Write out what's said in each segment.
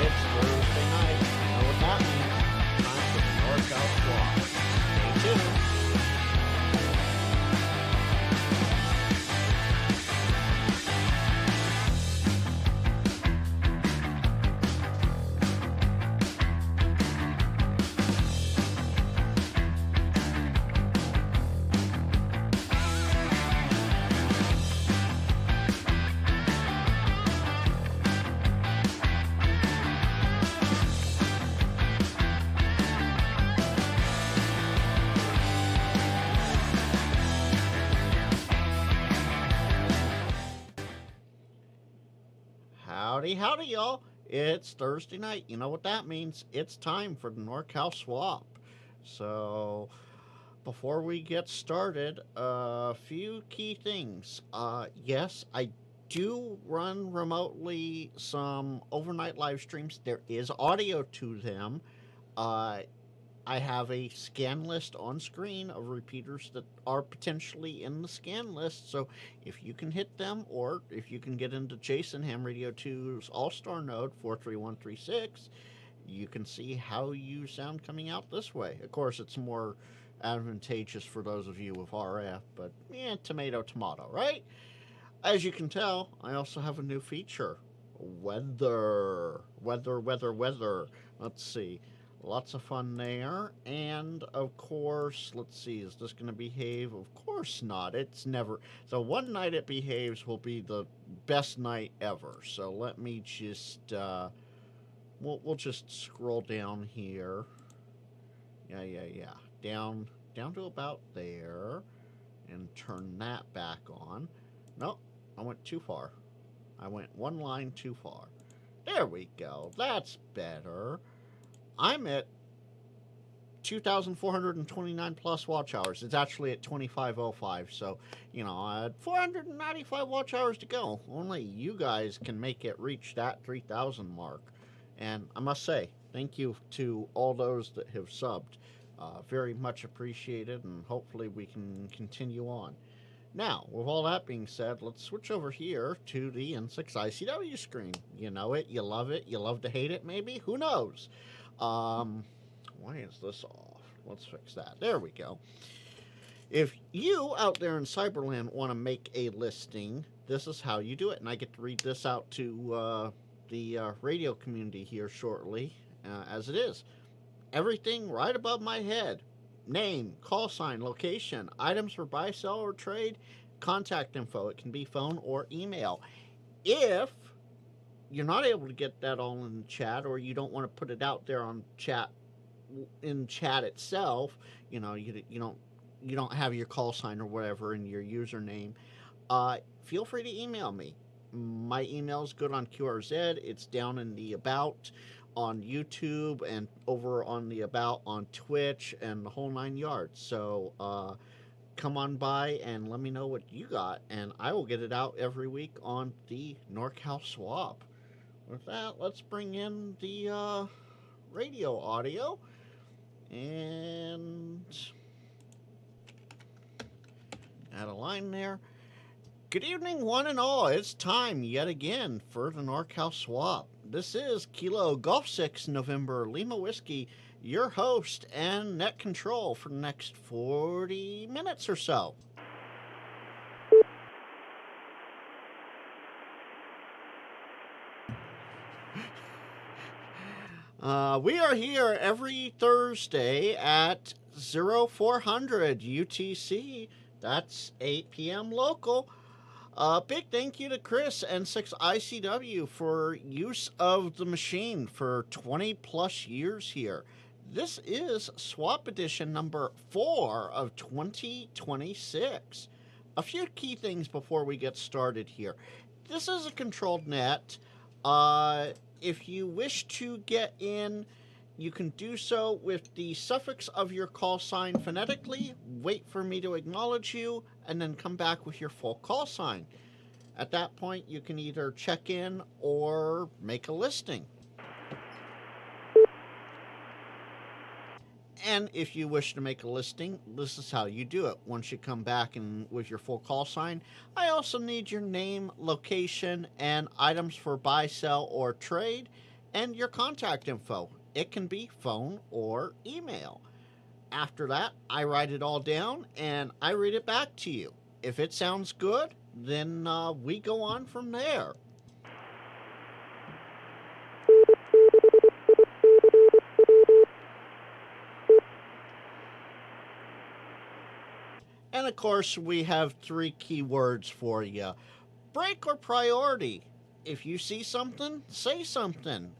It's Thursday night. You know what that means? Time for the NorCal Swap. Stay tuned. Howdy, y'all. It's Thursday night. You know what that means? It's time for the NorCal Swap. So, before we get started, a few key things. Yes, I do run remotely some overnight live streams. There is audio to them. Uh, I have a scan list on screen of repeaters that are potentially in the scan list. So if you can hit them, or if you can get into Jason Ham Radio 2's All-Star node 43136, you can see how you sound coming out this way. Of course, it's more advantageous for those of you with RF, but tomato, right? As you can tell, I also have a new feature. Weather. Let's see. Lots of fun there. And, of course, let's see, is this going to behave? Of course not. It's never. So one night it behaves will be the best night ever. So let me just, we'll just scroll down here. Yeah. Down to about there. And turn that back on. Nope, I went too far. I went one line too far. There we go. That's better. I'm at 2,429 plus watch hours. It's actually at 2,505. So, I had 495 watch hours to go. Only you guys can make it reach that 3,000 mark. And I must say, thank you to all those that have subbed. Very much appreciated, and hopefully we can continue on. Now, with all that being said, let's switch over here to the N6ICW screen. You know it, you love it, you love to hate it maybe, who knows? Why is this off? Let's fix that. There we go. If you out there in Cyberland want to make a listing, this is how you do it. And I get to read this out to the radio community here shortly, as it is. Everything right above my head. Name, call sign, location, items for buy, sell, or trade, contact info. It can be phone or email. If you're not able to get that all in the chat, or you don't want to put it out there on chat, in chat itself, you don't have your call sign or whatever in your username, feel free to email me. My email is good on QRZ. It's down in the About on YouTube and over on the About on Twitch and the whole 9 yards. So come on by and let me know what you got, and I will get it out every week on the NorCal Swap. With that, let's bring in the radio audio, and add a line there. Good evening, one and all. It's time yet again for the NorCal Swap. This is Kilo Golf 6 November Lima Whiskey, your host and net control for the next 40 minutes or so. We are here every Thursday at 0400 UTC. That's 8 p.m. local. Big thank you to Chris and N6ICW for use of the machine for 20 plus years here. This is Swap Edition number 4 of 2026. A few key things before we get started here. This is a controlled net. If you wish to get in, you can do so with the suffix of your call sign phonetically, wait for me to acknowledge you, and then come back with your full call sign. At that point, you can either check in or make a listing. And if you wish to make a listing, this is how you do it. Once you come back and with your full call sign, I also need your name, location, and items for buy, sell, or trade. and your contact info. It can be phone or email. After that, I write it all down and I read it back to you. If it sounds good, then we go on from there. And of course, we have three keywords for you: break or priority. If you see something, say something.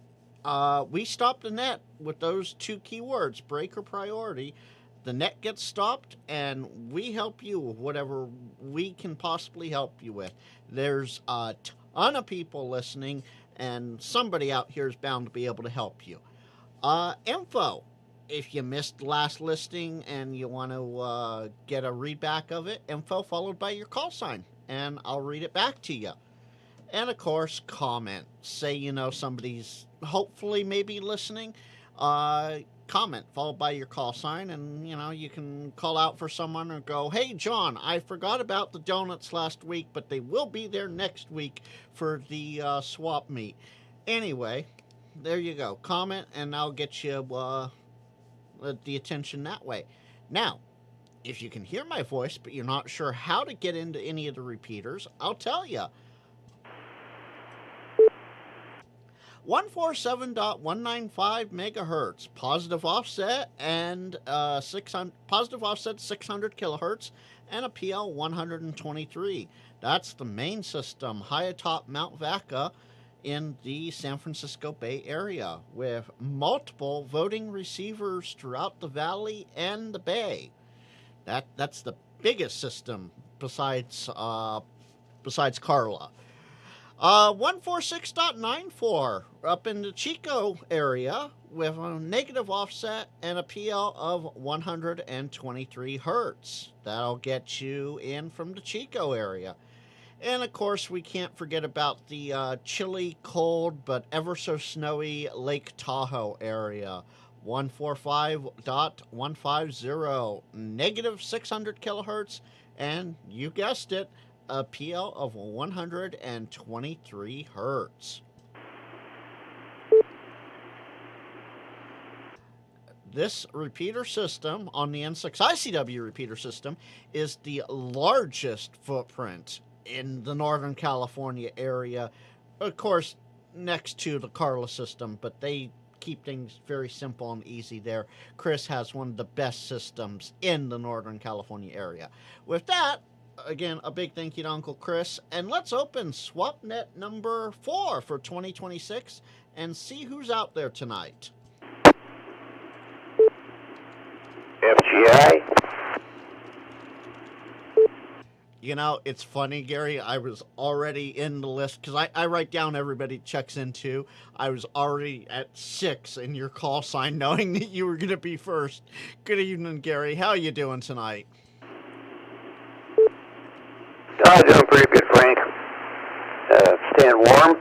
We stop the net with those two keywords, break or priority. The net gets stopped, and we help you with whatever we can possibly help you with. There's a ton of people listening, and somebody out here is bound to be able to help you. Info. If you missed the last listing and you want to get a readback of it, info followed by your call sign, and I'll read it back to you. And of course, comment. Say somebody's hopefully maybe listening. Comment followed by your call sign, and you can call out for someone or go, "Hey John, I forgot about the donuts last week, but they will be there next week for the swap meet." Anyway, there you go. Comment, and I'll get you the attention that way. Now, if you can hear my voice, but you're not sure how to get into any of the repeaters, I'll tell you. 147.195 megahertz, positive offset, and 600 kilohertz, and a PL 123. That's the main system, high atop Mount Vaca in the San Francisco Bay Area, with multiple voting receivers throughout the valley and the bay. That's the biggest system besides Carla. 146.94 up in the Chico area with a negative offset and a PL of 123 hertz. That'll get you in from the Chico area. And of course, we can't forget about the chilly, cold, but ever so snowy Lake Tahoe area. 145.150, negative 600 kilohertz, and you guessed it, a PL of 123 hertz. This repeater system on the N6ICW repeater system is the largest footprint in the Northern California area, of course, next to the Carla system, but they keep things very simple and easy there. Chris has one of the best systems in the Northern California area. With that, again, a big thank you to Uncle Chris, and let's open SwapNet number 4 for 2026 and see who's out there tonight. FGI. It's funny, Gary. I was already in the list because I write down everybody checks into. I was already at 6 in your call sign, knowing that you were going to be first. Good evening, Gary. How are you doing tonight? Doing pretty good, Frank. Staying warm,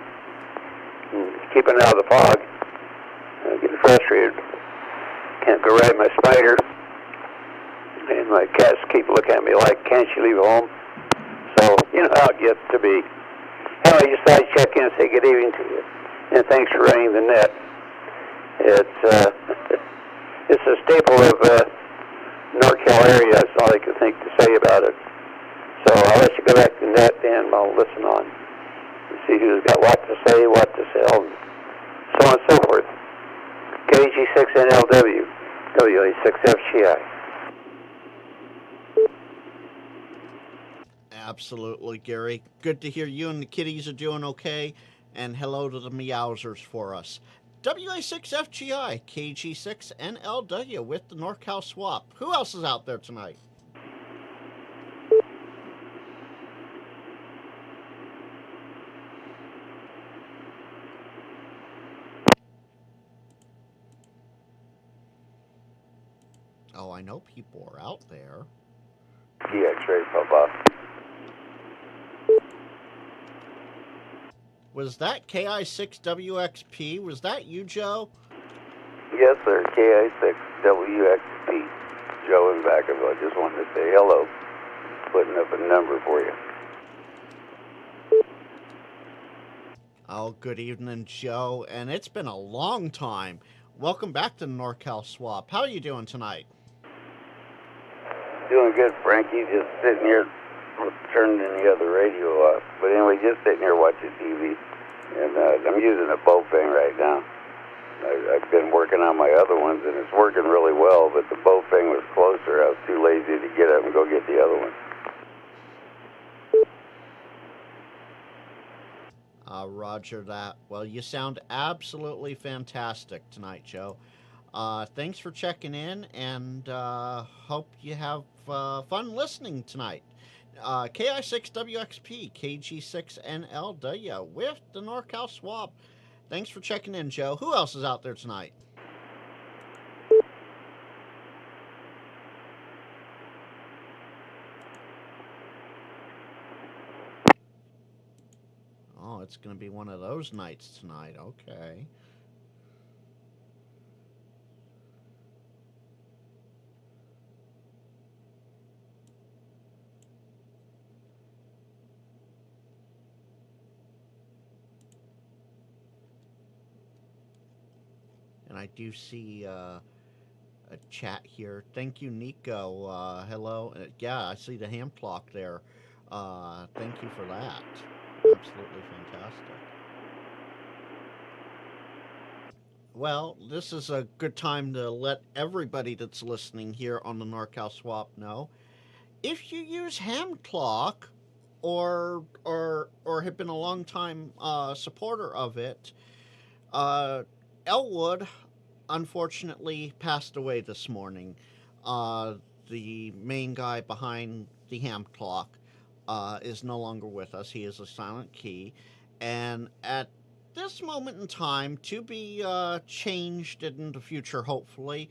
keeping out of the fog. Getting frustrated. Can't go ride my spider. And my cats keep looking at me like, "Can't you leave home?" So, you know how it gets to be. Anyway, just thought I'd check in and say good evening to you. And thanks for running the net. It's it's a staple of NorCal area. That's all I can think to say about it. So I'll let you go back to the net and I'll listen on and see who's got what to say, what to sell, and so on and so forth. KG6NLW, WA6FGI. Absolutely, Gary. Good to hear you and the kitties are doing okay. And hello to the meowsers for us. WA6FGI, KG6NLW with the NorCal swap. Who else is out there tonight? Oh, I know people are out there. X-ray Papa. Was that KI6WXP? Was that you, Joe? Yes, sir. KI6WXP. Joe in Vacaville. I just wanted to say hello. Putting up a number for you. Oh, good evening, Joe. And it's been a long time. Welcome back to NorCal Swap. How are you doing tonight? Doing good, Frankie. Just sitting here, turning the other radio off. But anyway, just sitting here watching TV. And I'm using a bow fang right now. I've been working on my other ones, and it's working really well. But the bow fang was closer. I was too lazy to get up and go get the other one. Roger that. Well, you sound absolutely fantastic tonight, Joe. Thanks for checking in, and hope you have fun listening tonight. KI6WXP, KG6NLW with the NorCal Swap. Thanks for checking in, Joe. Who else is out there tonight? Oh, it's going to be one of those nights tonight. Okay. And I do see a chat here. Thank you, Nico. Hello. Yeah, I see the hand clock there. Thank you for that. Absolutely fantastic. Well, this is a good time to let everybody that's listening here on the NorCal Swap know. If you use hand clock or have been a long time supporter of it, Elwood unfortunately passed away this morning. The main guy behind the ham clock is no longer with us. He is a silent key. And at this moment in time, to be changed in the future, hopefully,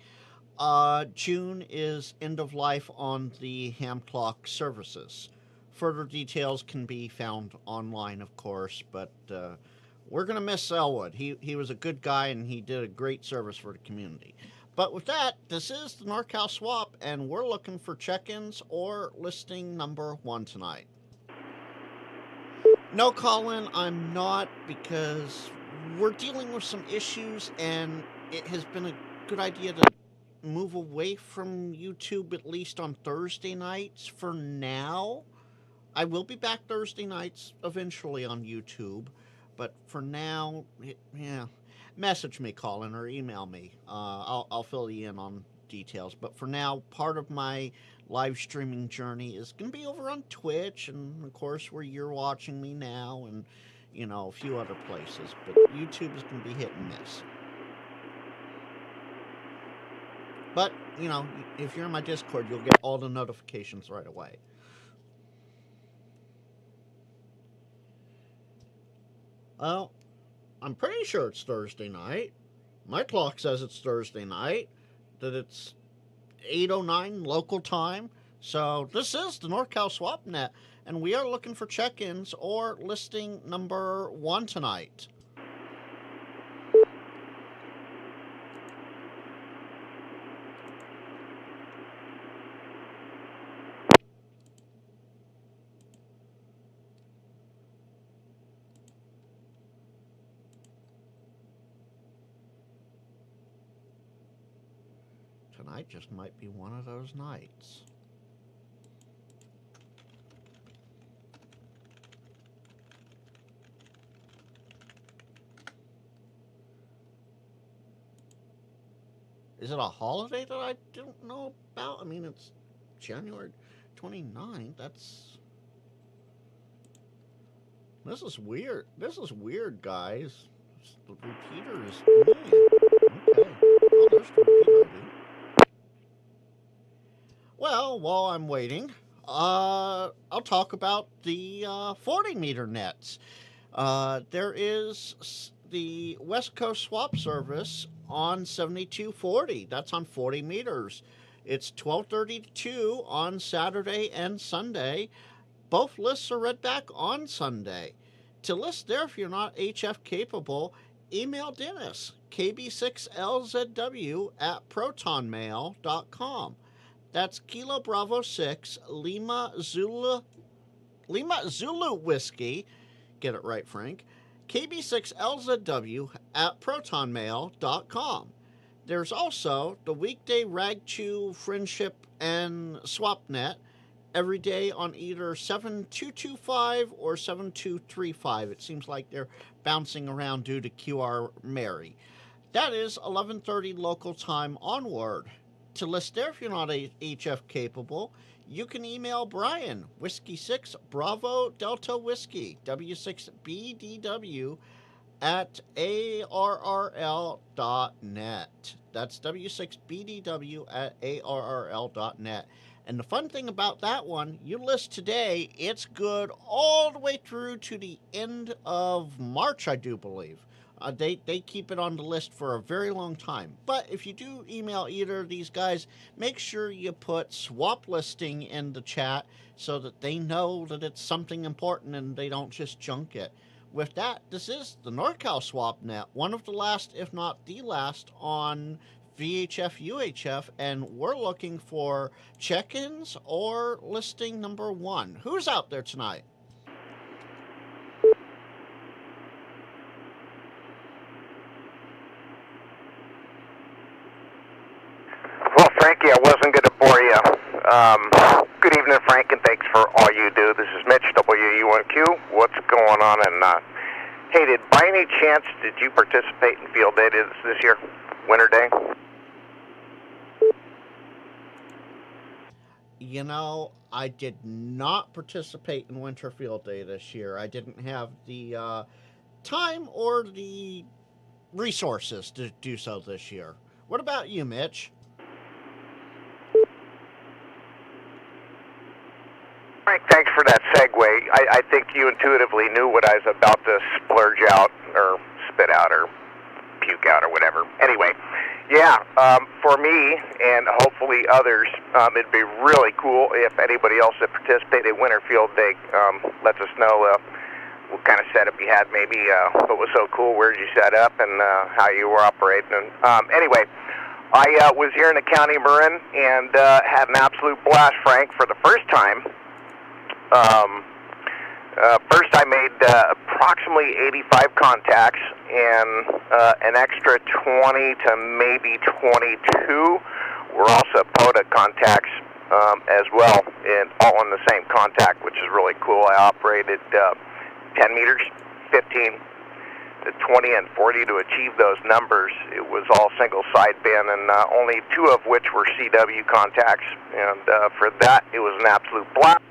June is end of life on the ham clock services. Further details can be found online, of course, but we're going to miss Elwood. He was a good guy, and he did a great service for the community. But with that, this is the NorCal Swap, and we're looking for check-ins or listing number 1 tonight. No, Colin, I'm not, because we're dealing with some issues, and it has been a good idea to move away from YouTube, at least on Thursday nights for now. I will be back Thursday nights eventually on YouTube, but for now, message me, Colin, or email me. I'll fill you in on details. But for now, part of my live streaming journey is going to be over on Twitch, and of course where you're watching me now, and a few other places. But YouTube is going to be hit and miss. But if you're in my Discord, you'll get all the notifications right away. Well, I'm pretty sure it's Thursday night. My clock says it's Thursday night, that it's 8:09 local time. So this is the NorCal SwapNet, and we are looking for check-ins or listing number 1 tonight. Tonight just might be one of those nights. Is it a holiday that I don't know about? I mean, it's January 29th. This is weird. This is weird, guys. The repeater is... Okay. Oh, there's the repeater ID. Well, while I'm waiting, I'll talk about the 40-meter nets. There is the West Coast Swap Service on 7240. That's on 40 meters. It's 12:30 to 2 on Saturday and Sunday. Both lists are read back on Sunday. To list there, if you're not HF capable, email Dennis, kb6lzw at protonmail.com. That's Kilo Bravo 6, Lima Zulu Whiskey, get it right, Frank, KB6LZW at protonmail.com. There's also the weekday Rag2 Friendship and SwapNet every day on either 7225 or 7235. It seems like they're bouncing around due to QR Mary. That is 11:30 local time onward. To list there, if you're not HF capable, you can email Brian, Whiskey 6 Bravo Delta Whiskey, W6BDW at ARRL.net. That's W6BDW at ARRL.net. And the fun thing about that one, you list today, it's good all the way through to the end of March, I do believe. They keep it on the list for a very long time. But if you do email either of these guys, make sure you put swap listing in the chat so that they know that it's something important and they don't just junk it. With that, this is the NorCal SwapNet, one of the last, if not the last, on VHF UHF, and we're looking for check-ins or listing number 1. Who's out there tonight? Well, Frankie, I wasn't going to bore you. Good evening, Frank, and thanks for all you do. This is Mitch, WU1Q. What's going on? And hey, by any chance, did you participate in field day this year, winter day? You know, I did not participate in Winter Field Day this year. I didn't have the time or the resources to do so this year. What about you, Mitch? Frank, thanks for that segue. I think you intuitively knew what I was about to splurge out or spit out or puke out or whatever. Anyway, yeah, for me and hopefully others, it'd be really cool if anybody else that participated in Winter Field Day lets us know what kind of setup you had, maybe what was so cool, where did you set up, and how you were operating. Anyway, I was here in the county of Marin and had an absolute blast, Frank, for the first time. First I made approximately 85 contacts, and an extra 20 to maybe 22 were also POTA contacts as well, and all in the same contact, which is really cool. I operated 10 meters, 15, 20, and 40 to achieve those numbers. It was all single sideband, and only 2 of which were CW contacts, and for that it was an absolute blast.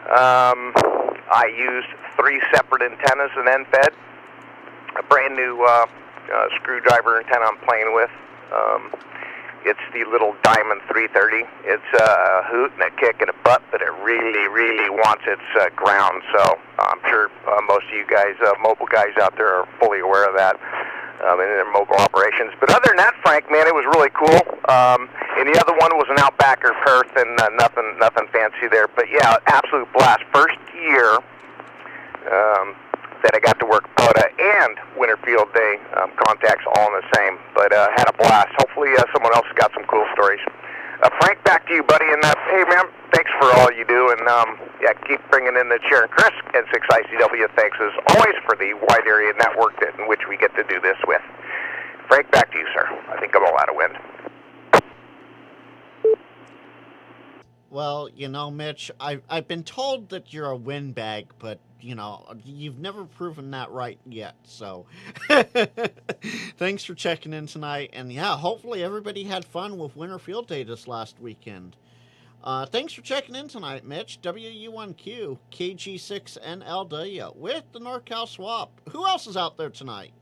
I used 3 separate antennas in NFED, a brand new screwdriver antenna I'm playing with. It's the little Diamond 330. It's a hoot and a kick and a butt, but it really, really wants its ground. So I'm sure most of you guys, mobile guys out there, are fully aware of that in their mobile operations. But other than that, Frank, man, it was really cool. And the other one was an Outbacker Perth, and nothing fancy there. But yeah, absolute blast. First year that I got to work POTA and Winter Field Day contacts all in the same, but had a blast. Hopefully someone else got some cool stories. Frank, back to you, buddy, and hey, man, thanks for all you do, and yeah, keep bringing in the chair. And Chris, N6ICW, thanks as always for the wide area network in which we get to do this with. Frank, back to you, sir. I think I'm all out of wind. Well, you know, Mitch, I've been told that you're a windbag, but, you know, you've never proven that right yet. So thanks for checking in tonight. And, yeah, hopefully everybody had fun with Winter Field Day this last weekend. Thanks for checking in tonight, Mitch. WU1Q, KG6NLW, with the NorCal Swap. Who else is out there tonight?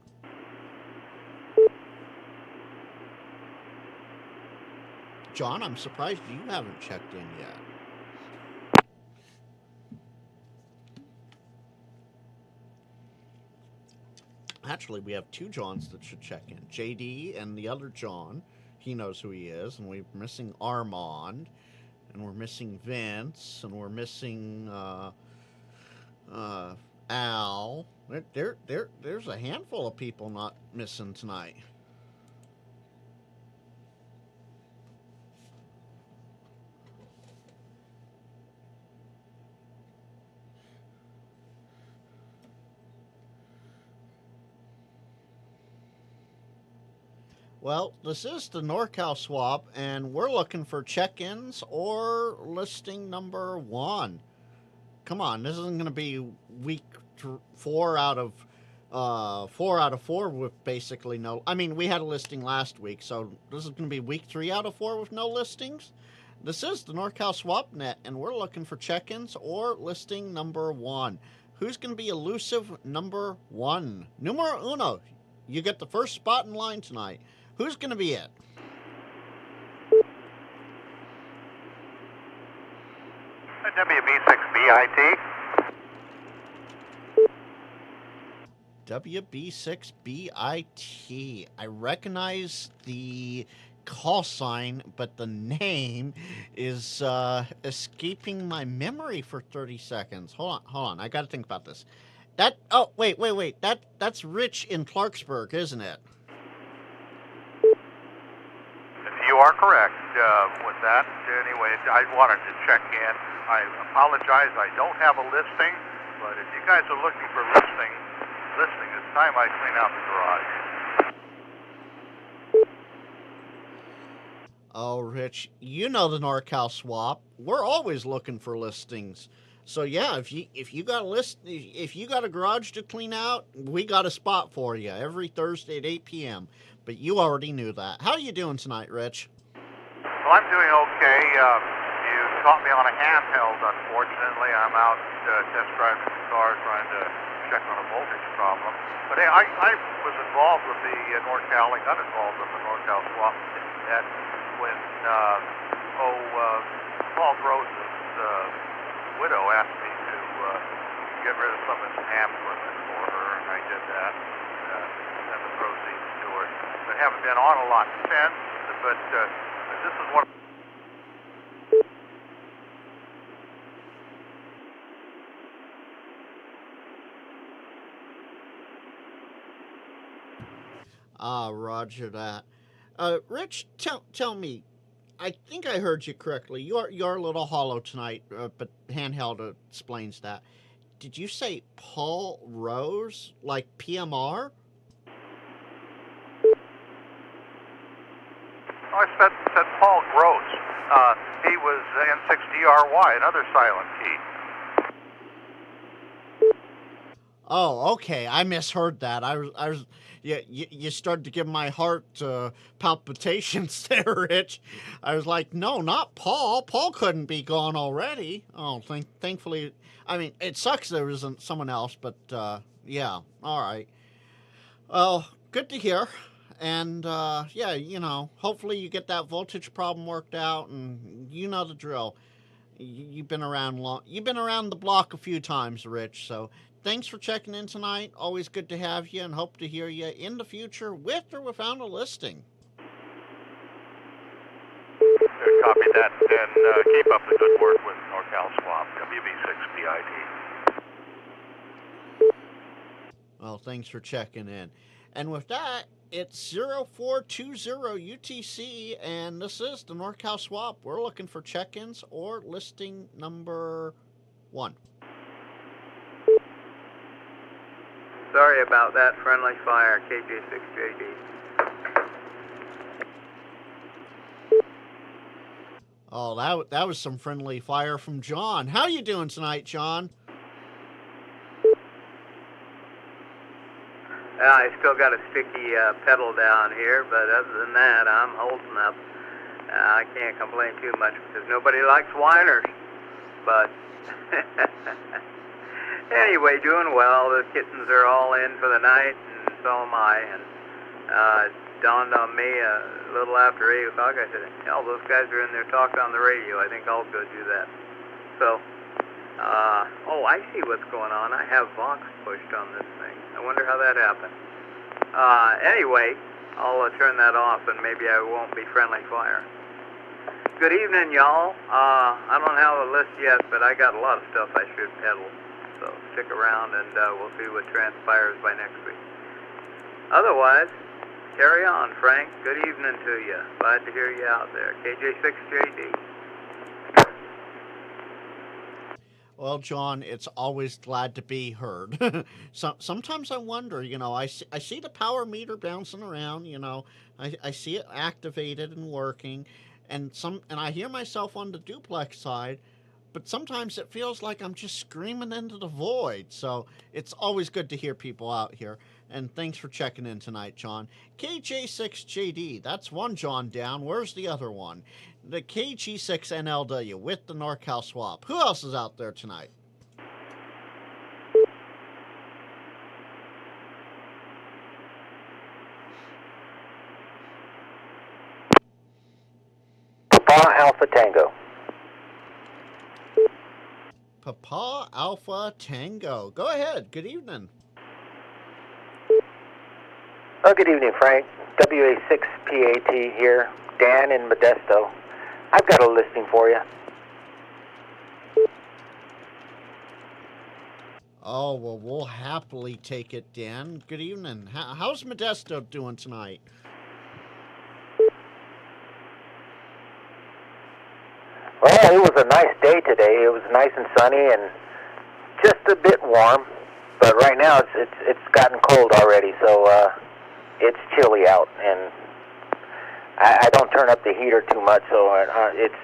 John, I'm surprised you haven't checked in yet. Actually, we have 2 Johns that should check in. JD and the other John. He knows who he is. And we're missing Armand. And we're missing Vince. And we're missing Al. There's a handful of people not missing tonight. Well, this is the NorCal swap, and we're looking for check-ins or listing number 1. Come on, this isn't going to be week 4 out of 4 with basically no. I mean, we had a listing last week, so this is going to be week 3 out of 4 with no listings. This is the NorCal swap net, and we're looking for check-ins or listing number 1. Who's going to be elusive number 1? Numero uno. You get the first spot in line tonight. Who's going to be it? WB6BIT. WB6BIT. I recognize the call sign, but the name is escaping my memory for 30 seconds. Hold on. I got to think about this. Wait. That's Rich in Clarksburg, isn't it? You are correct with that. Anyway, I wanted to check in. I apologize, I don't have a listing, but if you guys are looking for listing, it's time I clean out the garage. Oh, Rich, you know the NorCal swap. We're always looking for listings. So yeah, if you got a garage to clean out, we got a spot for you every Thursday at 8 p.m. But you already knew that. How are you doing tonight, Rich? Well, I'm doing okay. You caught me on a handheld, unfortunately. I'm out test driving the car trying to check on a voltage problem. But hey, I was involved with the NorCal, I got involved with the NorCal swap net when Paul Gross's widow asked me to get rid of some of his ham equipment for her, and I did that. Send the proceeds to her. But haven't been on a lot since. But this is what. Roger that. Rich, tell me. I think I heard you correctly. You're a little hollow tonight, but handheld explains that. Did you say Paul Rose, like PMR? I said Paul Gross. He was N6DRY, another silent key. Oh, okay. I misheard that. I was. You started to give my heart palpitations there, Rich. I was like, no, not Paul. Paul couldn't be gone already. Oh, thankfully. I mean, it sucks there isn't someone else, but yeah. All right. Well, good to hear. And yeah, hopefully you get that voltage problem worked out, and you know the drill. You've been around long. You've been around the block a few times, Rich. So thanks for checking in tonight. Always good to have you, and hope to hear you in the future with or without a listing. Copy that, and keep up the good work with NorCal Swap, WB6BIT. Well, thanks for checking in. And with that, it's 0420 UTC, and this is the NorCal Swap. We're looking for check-ins or listing number 1. Sorry about that, friendly fire, KJ6JD. Oh, that was some friendly fire from John. How you doing tonight, John? I still got a sticky pedal down here, but other than that, I'm holding up. I can't complain too much because nobody likes whiners. But anyway, doing well. The kittens are all in for the night, and so am I. And it dawned on me a little after 8 o'clock. I said, hell, those guys are in there talking on the radio. I think I'll go do that. So, I see what's going on. I have Vox pushed on this thing. I wonder how that happened. Anyway, I'll turn that off, and maybe I won't be friendly fire. Good evening, y'all. I don't have a list yet, but I got a lot of stuff I should pedal. So stick around, and we'll see what transpires by next week. Otherwise, carry on, Frank. Good evening to you. Glad to hear you out there. KJ6JD. Well, John, it's always glad to be heard. Sometimes I wonder, I see the power meter bouncing around, I see it activated and working, and I hear myself on the duplex side, but sometimes it feels like I'm just screaming into the void. So it's always good to hear people out here. And thanks for checking in tonight, John. KJ6JD, that's one John down. Where's the other one? The KG6NLW with the NorCal swap. Who else is out there tonight? Papa Alpha Tango. Papa Alpha Tango. Go ahead. Good evening. Oh, good evening, Frank. WA6PAT here. Dan in Modesto. I've got a listing for you. Oh, well, we'll happily take it, Dan. Good evening. How's Modesto doing tonight? Well, it was a nice day today. It was nice and sunny and just a bit warm. But right now it's gotten cold already, so it's chilly out, and I don't turn up the heater too much, so it's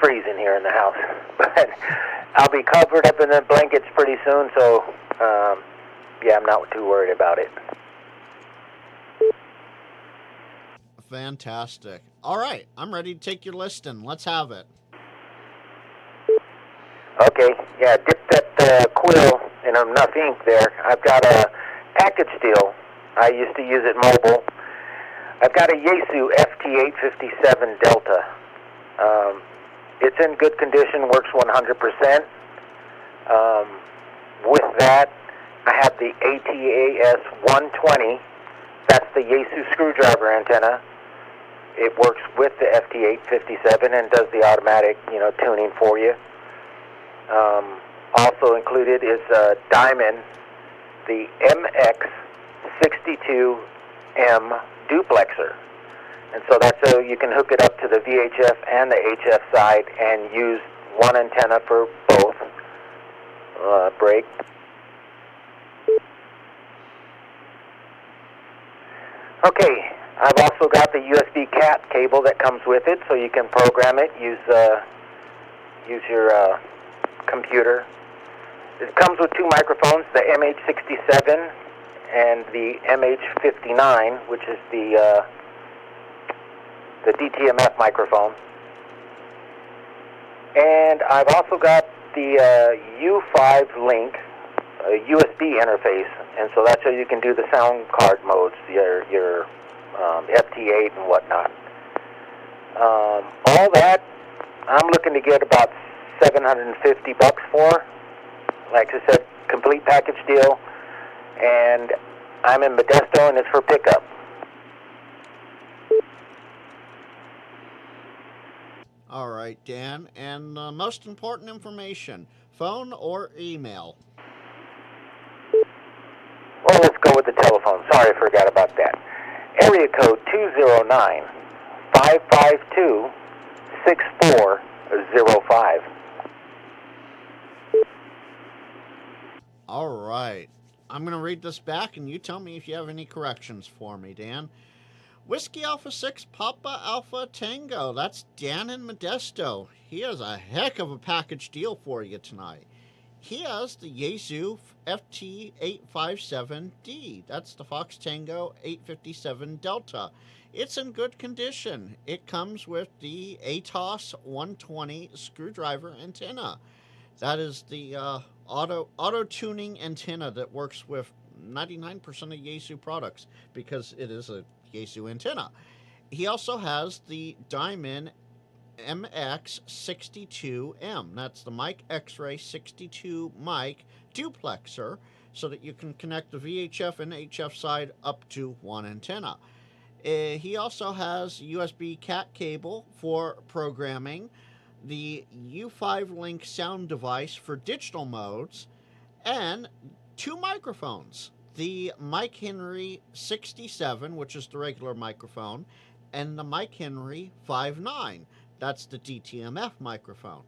freezing here in the house. But I'll be covered up in the blankets pretty soon, so yeah, I'm not too worried about it. Fantastic. All right, I'm ready to take your listing. Let's have it. Okay, yeah, dip that quill in enough ink there. I've got a package deal. I used to use it mobile. I've got a Yaesu FT857 Delta. It's in good condition, works 100%. With that, I have the ATAS 120. That's the Yaesu screwdriver antenna. It works with the FT857 and does the automatic, tuning for you. Also included is a Diamond, the MX62M duplexer. And so that's so you can hook it up to the VHF and the HF side and use one antenna for both. Break. Okay, I've also got the USB CAT cable that comes with it, so you can program it, use your computer. It comes with two microphones, the MH67 and the MH59, which is the DTMF microphone. And I've also got the U5 link, USB interface, and so that's how you can do the sound card modes, your FT8 and whatnot. All that, I'm looking to get about $750 for. Like I said, complete package deal, and I'm in Modesto, and it's for pickup. All right, Dan, and most important information, phone or email? Well, let's go with the telephone. Sorry, I forgot about that. Area code 209-552-6405. All right. I'm going to read this back, and you tell me if you have any corrections for me, Dan. Whiskey Alpha 6 Papa Alpha Tango. That's Dan in Modesto. He has a heck of a package deal for you tonight. He has the Yaesu FT857D. That's the Fox Tango 857 Delta. It's in good condition. It comes with the ATOS 120 screwdriver antenna. That is the auto tuning antenna that works with 99% of Yaesu products because it is a Yaesu antenna. He also has the Diamond MX62M. That's the mic X-ray 62 mic duplexer, so that you can connect the VHF and HF side up to one antenna. He also has USB CAT cable for programming, the U5 Link sound device for digital modes, and two microphones. The Mike Henry 67, which is the regular microphone, and the Mike Henry 59. That's the DTMF microphone.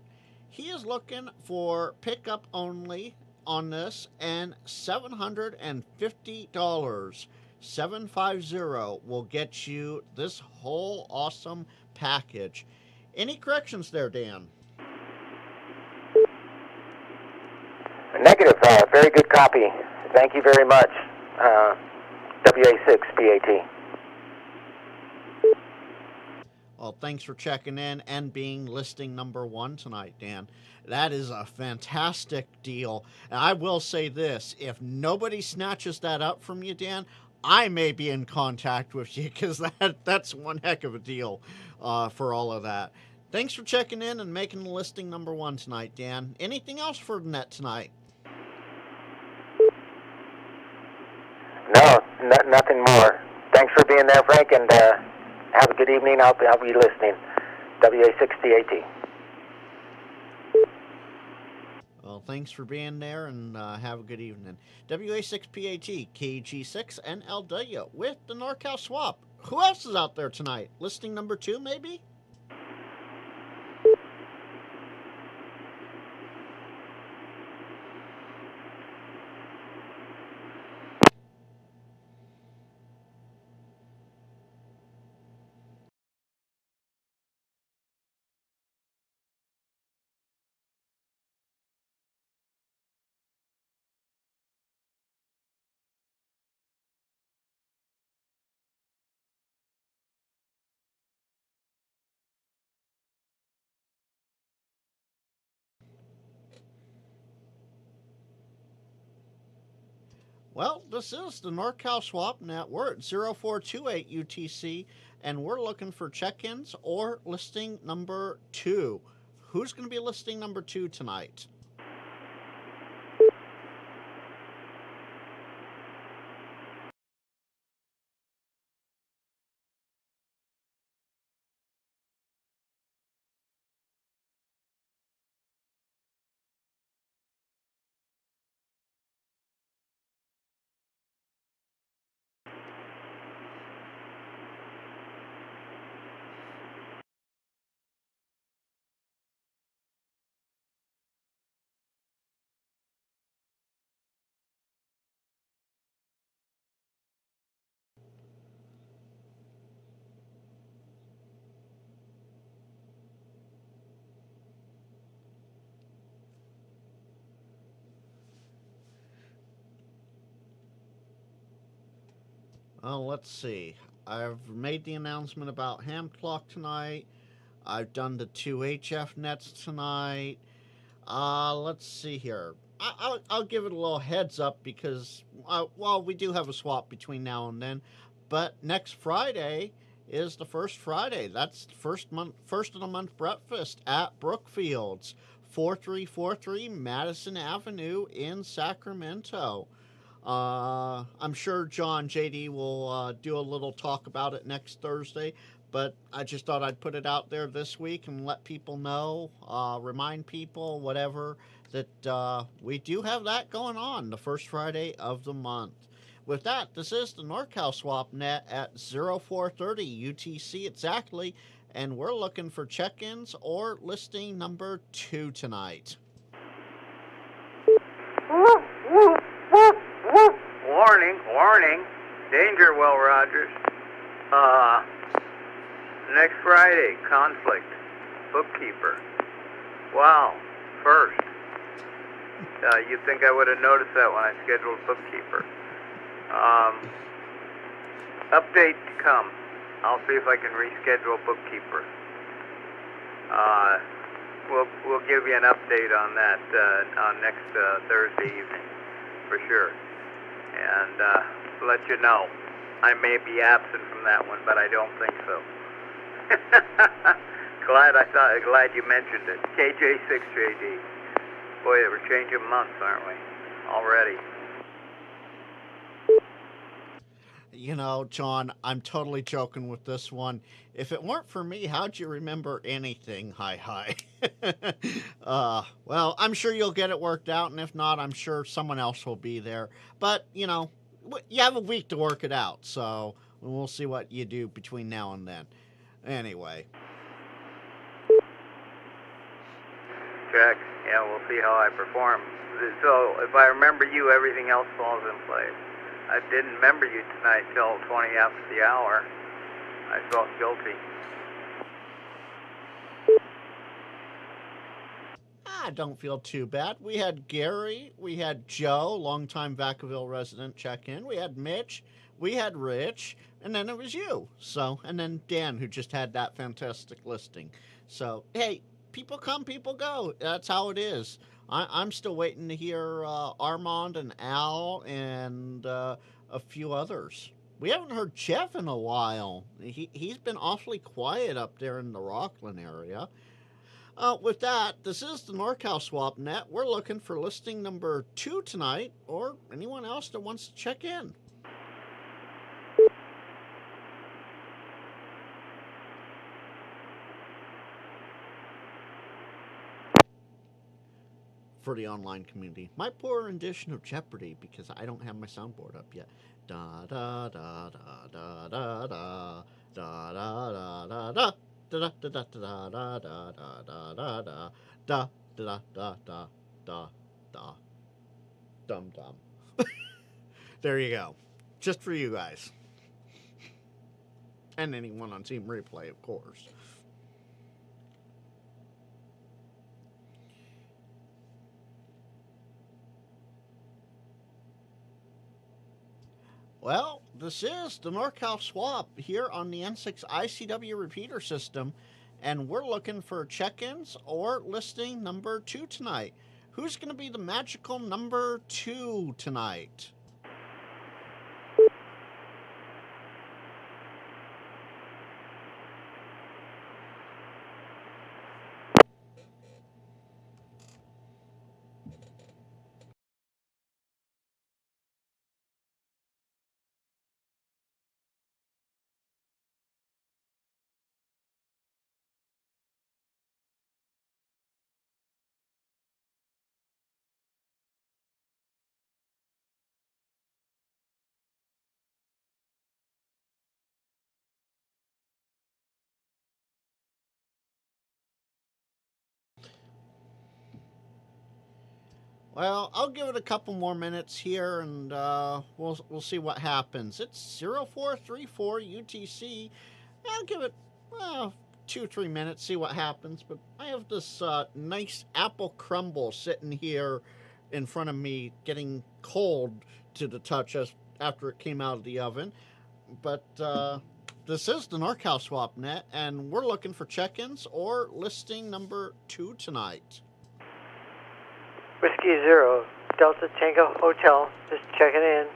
He is looking for pickup only on this and $750. 750 will get you this whole awesome package. Any corrections there, Dan? Negative. Very good copy. Thank you very much. WA6PAT. Well, thanks for checking in and being listing number 1 tonight, Dan. That is a fantastic deal. And I will say this, if nobody snatches that up from you, Dan, I may be in contact with you, because that's one heck of a deal for all of that. Thanks for checking in and making the listing number 1 tonight, Dan. Anything else for the net tonight? No, nothing more. Thanks for being there, Frank, and have a good evening. I'll be listening. WA6PAT. Well, thanks for being there, and have a good evening. WA6PAT, KG6, and LW with the NorCal Swap. Who else is out there tonight? Listing number 2, maybe? Well, this is the NorCal Swap Net. We're at 0428 UTC, and we're looking for check-ins or listing number 2. Who's going to be listing number 2 tonight? Well, let's see. I've made the announcement about Ham Clock tonight. I've done the 2 HF nets tonight. Let's see here. I'll give it a little heads up because, well, we do have a swap between now and then. But next Friday is the first Friday. That's the first of the month breakfast at Brookfields, 4343 Madison Avenue in Sacramento. I'm sure John JD will do a little talk about it next Thursday, but I just thought I'd put it out there this week and let people know, remind people, whatever, that we do have that going on the first Friday of the month. With that, this is the NorCal Swap Net at 0430 UTC exactly, and we're looking for check-ins or listing number 2 tonight. Warning. Danger, Will Rogers. Next Friday, conflict. Bookkeeper. Wow, first. You'd think I would have noticed that when I scheduled bookkeeper. Update to come. I'll see if I can reschedule bookkeeper. We'll give you an update on that on next Thursday evening, for sure. And let you know. I may be absent from that one, but I don't think so. Glad you mentioned it. KJ6JD. Boy, we're changing months, aren't we? Already. You know, John, I'm totally joking with this one. If it weren't for me, how'd you remember anything? Hi. Well, I'm sure you'll get it worked out, and if not, I'm sure someone else will be there. But, you know, you have a week to work it out, so we'll see what you do between now and then. Anyway. check. Yeah, we'll see how I perform. So if I remember you, everything else falls in place. I didn't remember you tonight till 20 after the hour. I felt guilty. Don't feel too bad. We had Gary, we had Joe, longtime Vacaville resident, check in. We had Mitch, we had Rich, and then it was you. So, and then Dan, who just had that fantastic listing. So, hey, people come, people go. That's how it is. I'm still waiting to hear Armand and Al and a few others. We haven't heard Jeff in a while. He's been awfully quiet up there in the Rockland area. With that, this is the NorCal Swap Net. We're looking for listing number 2 tonight, or anyone else that wants to check in. For the online community, my poor rendition of Jeopardy, because I don't have my soundboard up yet. Da da da da da da da da da da da. Da da da da da da da da da da da da da da da da dum dum. There you go, just for you guys, and anyone on Team Replay, of course. Well, this is the NorCal Swap here on the N6ICW Repeater system, and we're looking for check-ins or listing number 2 tonight. Who's going to be the magical number 2 tonight? Well, I'll give it a couple more minutes here, and we'll see what happens. It's 0434 UTC. I'll give it 2-3 minutes, see what happens. But I have this nice apple crumble sitting here in front of me, getting cold to the touch after it came out of the oven. But this is the NorCal Swap Net, and we're looking for check-ins or listing number 2 tonight. Whiskey Zero, Delta Tango Hotel, just checking in.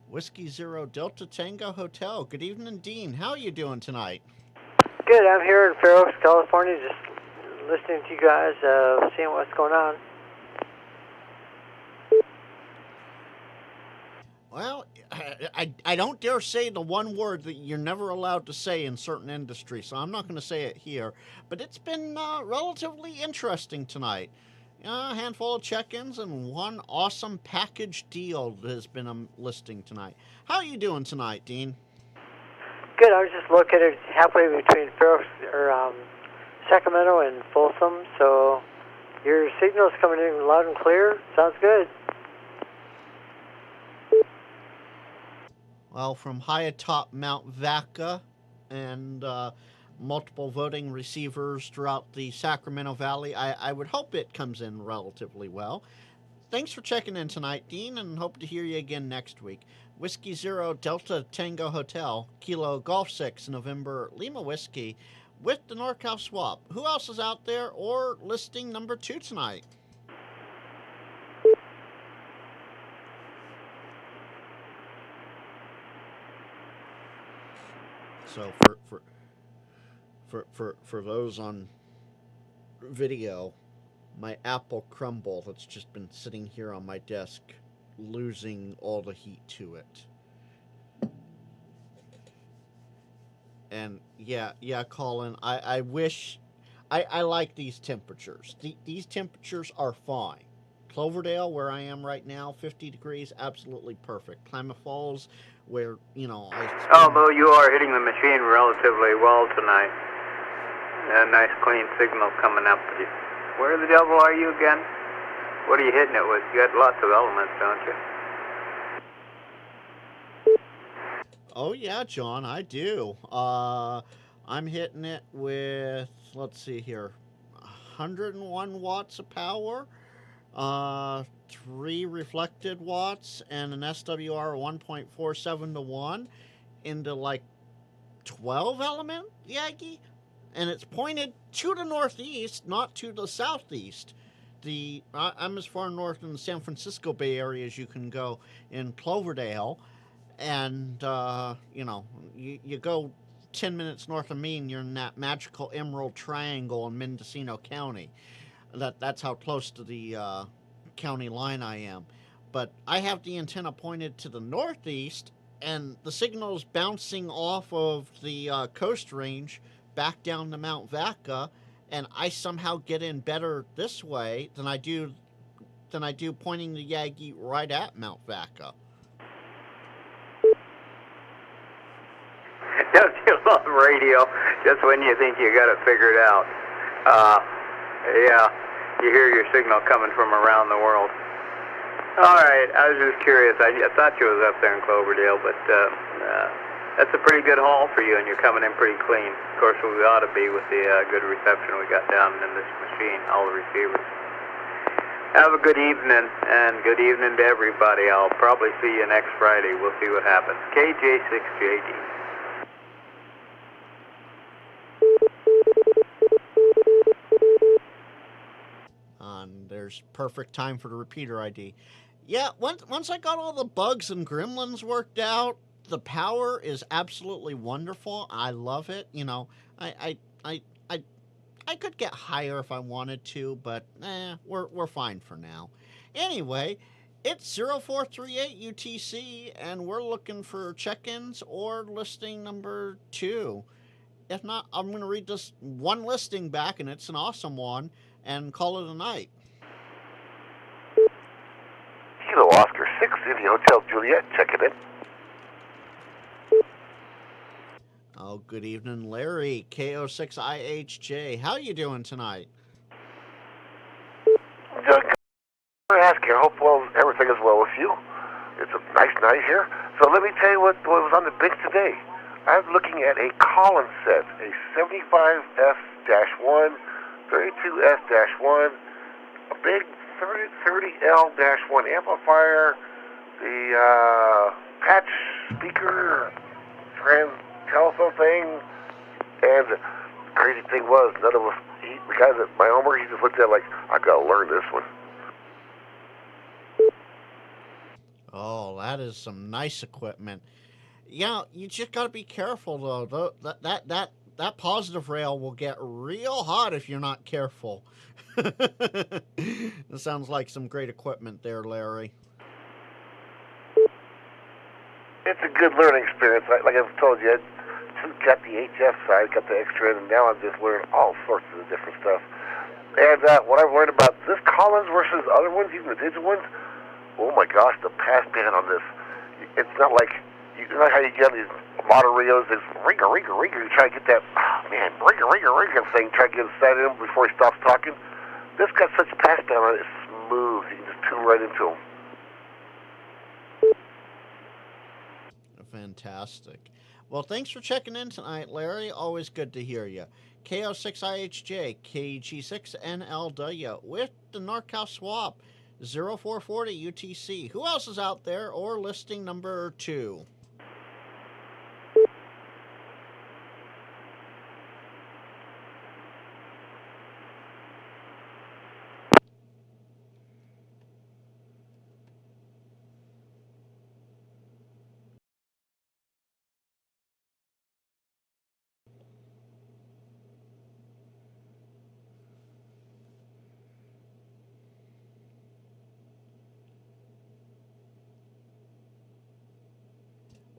Whiskey Zero, Delta Tango Hotel. Good evening, Dean. How are you doing tonight? Good, I'm here in Fair Oaks, California, just listening to you guys, seeing what's going on. Well, I don't dare say the one word that you're never allowed to say in certain industries, so I'm not going to say it here. But it's been relatively interesting tonight. A handful of check-ins and one awesome package deal that has been a listing tonight. How are you doing tonight, Dean? Good, I was just located halfway between Fair Oaks, or Sacramento and Folsom, so your signal's coming in loud and clear. Sounds good. Well, from high atop Mount Vaca and multiple voting receivers throughout the Sacramento Valley, I would hope it comes in relatively well. Thanks for checking in tonight, Dean, and hope to hear you again next week. Whiskey Zero, Delta Tango Hotel, Kilo Golf 6, November Lima Whiskey, with the NorCal Swap. Who else is out there or listing number 2 tonight? So for those on video, my apple crumble that's just been sitting here on my desk, losing all the heat to it. And yeah, Colin, I wish I like these temperatures. These temperatures are fine. Cloverdale, where I am right now, 50 degrees, absolutely perfect. Klamath Falls, where, Although you are hitting the machine relatively well tonight. A nice clean signal coming up. Where the devil are you again? What are you hitting it with? You got lots of elements, don't you? Oh yeah, John, I do. I'm hitting it with, let's see here, 101 watts of power, 3 reflected watts, and an SWR 1.47 to 1 into like 12 element Yagi, and it's pointed to the northeast, not to the southeast. I'm as far north in the San Francisco Bay Area as you can go in Cloverdale, and you go 10 minutes north of me and you're in that magical Emerald Triangle in Mendocino County. That's how close to the county line I am. But I have the antenna pointed to the northeast, and the signal's bouncing off of the coast range back down to Mount Vaca, and I somehow get in better this way than I do pointing the Yagi right at Mount Vaca. Don't you love radio just when you think you got it figured out? Yeah, you hear your signal coming from around the world. All right, I was just curious. I thought you was up there in Cloverdale, but that's a pretty good haul for you, and you're coming in pretty clean. Of course, we ought to be with the good reception we got down in this machine, all the receivers. Have a good evening, and good evening to everybody. I'll probably see you next Friday. We'll see what happens. KJ6JD. There's perfect time for the repeater ID. Yeah, once I got all the bugs and gremlins worked out, the power is absolutely wonderful. I love it. You know, I could get higher if I wanted to, but we're fine for now. Anyway, it's 0438 UTC, and we're looking for check-ins or listing number 2. If not, I'm going to read this one listing back, and it's an awesome one, and call it a night. Kilo Oscar 6 City Hotel Juliet, checking in. Oh, good evening, Larry, KO6IHJ. How you doing tonight? Doug, I ask you, I hope everything is well with you. It's a nice night here. So let me tell you what was on the bench today. I'm looking at a Collins set, a 75F-1, 32S-1, a big 30L-1 amplifier, the patch speaker, telephone thing, and the crazy thing was, none of us, the guy that my homework, he just looked at it like, I gotta learn this one. Oh, that is some nice equipment. Yeah, you just gotta be careful though. That positive rail will get real hot if you're not careful. That sounds like some great equipment there, Larry. It's a good learning experience. Like I've told you, I got the HF side, got the extra, and now I'm just learning all sorts of different stuff. And what I've learned about this Collins versus other ones, even the digital ones, oh my gosh, the passband on this, it's not like, you know how you get these model radios, it's ringer, you try to get that, ringer thing, try to get inside of him before he stops talking. This got such passband on it, it's smooth, you can just tune right into him. Fantastic. Well, thanks for checking in tonight, Larry. Always good to hear you. KO6IHJ, KG6NLW with the NorCal swap, 0440 UTC. Who else is out there or listing number 2?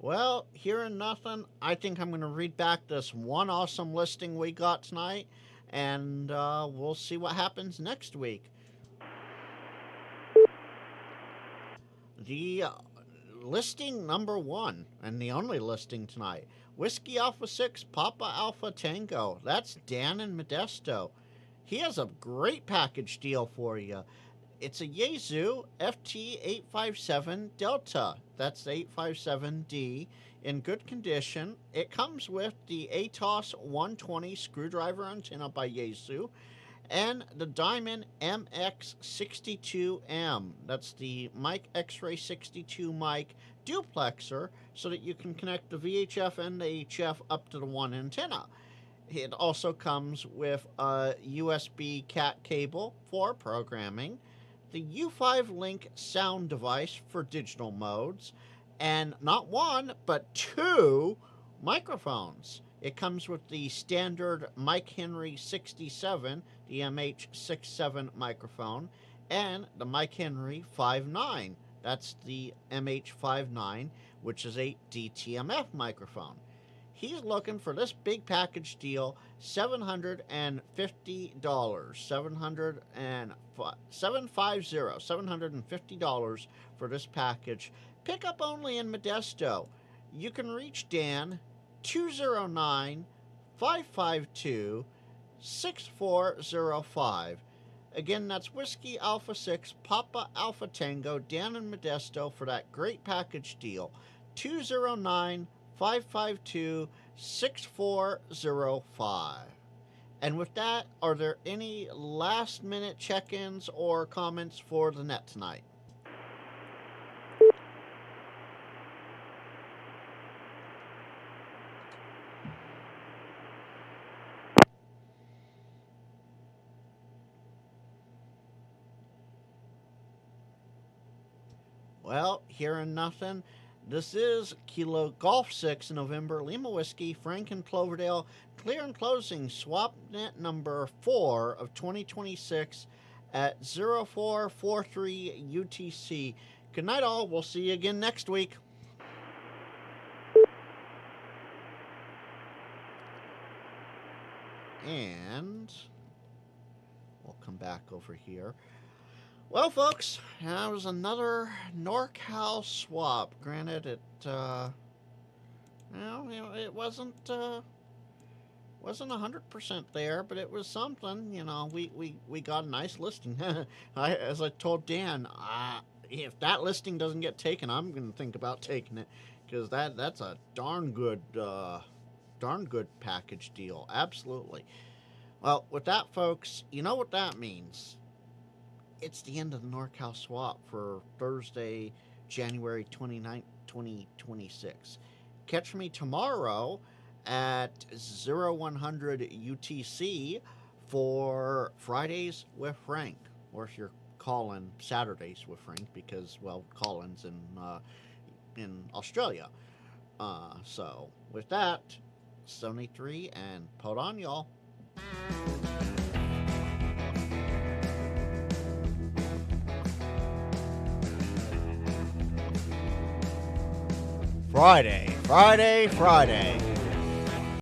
Well, hearing nothing, I think I'm going to read back this one awesome listing we got tonight, and we'll see what happens next week. The listing number 1, and the only listing tonight, Whiskey Alpha 6, Papa Alpha Tango. That's Dan in Modesto. He has a great package deal for you. It's a Yaesu FT857 Delta. That's 857D. In good condition. It comes with the ATOS 120 screwdriver antenna by Yaesu and the Diamond MX62M. That's the mic X-Ray 62 mic duplexer so that you can connect the VHF and the HF up to the one antenna. It also comes with a USB CAT cable for programming, the U5 Link sound device for digital modes, and not one, but two microphones. It comes with the standard Mike Henry 67, the MH67 microphone, and the Mike Henry 59. That's the MH59, which is a DTMF microphone. He's looking for this big package deal, $750. $750 for this package. Pickup only in Modesto. You can reach Dan 209-552-6405. Again, that's Whiskey Alpha 6, Papa Alpha Tango, Dan in Modesto for that great package deal. 209-552-6405. And with that, are there any last-minute check-ins or comments for the net tonight? Well, hearing nothing. This is Kilo Golf 6 November Lima Whiskey, Frank and Cloverdale, clear and closing swap net number 4 of 2026 at 0443 UTC. Good night, all. We'll see you again next week. And we'll come back over here. Well, folks, that was another NorCal swap. Granted, it wasn't 100% there, but it was something. You know, we got a nice listing. As I told Dan, if that listing doesn't get taken, I'm going to think about taking it because that's a darn good package deal. Absolutely. Well, with that, folks, you know what that means. It's the end of the NorCal swap for Thursday, January 29th, 2026. Catch me tomorrow at 0100 UTC for Fridays with Frank. Or if you're calling Saturdays with Frank because, well, Colin's in Australia. So, with that, 73 and put on, y'all. Friday.